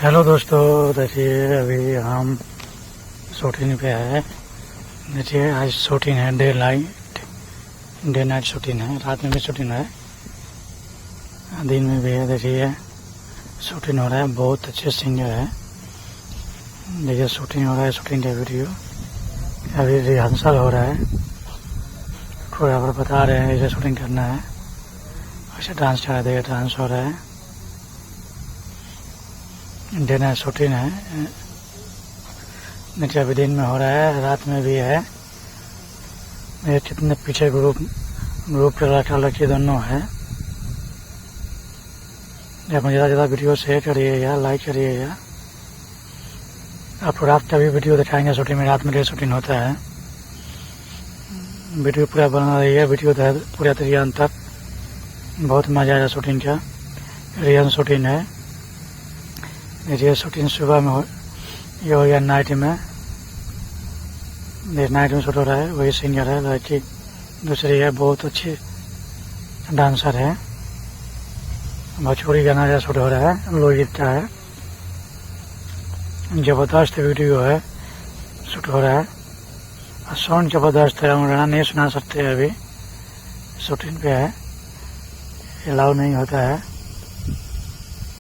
Hello दोस्तों, देखिए अभी हम शूटिंग पे है। देखिए आज शूटिंग है, डे नाइट शूटिंग है। रात में भी शूटिंग है, दिन में भी है। देखिए शूटिंग हो रहा है, बहुत अच्छे सिंगर है। देखिए शूटिंग हो रहा है, शूटिंग का वीडियो अभी रिहर्सल हो रहा है। पूरा पर बता रहे हैं ऐसे शूटिंग करना है, ऐसे डांस करा देगा। डांस हो रहा है, डे नाइट शूटिंग है। नीचे अभी दिन में हो रहा है, रात में भी है। मेरे कितने पीछे ग्रुप के लड़का लड़की दोनों है। आप ज़्यादा ज़्यादा वीडियो शेयर करिएगा, लाइक करिएगा। आपको रात का भी वीडियो दिखाएंगे शूटिंग में। रात में डे शूटिंग होता है, वीडियो पूरा बना रही है। वीडियो पूरा तरीके अंत तक बहुत मज़ा आएगा शूटिंग का। रियल शूटिंग है। देखिए शूटिंग सुबह में ये हो गया, नाइट में शूट हो रहा है। वही सिंगर है, लड़की दूसरी है, बहुत अच्छी डांसर है। भोजपुरी गाना का शूट हो रहा है, लोकगीत का है। जबरदस्त वीडियो है, शूट हो रहा है। और साउंड जबरदस्त है, हम गाना नहीं सुना सकते अभी, शूटिंग पे है, अलाउ नहीं होता है।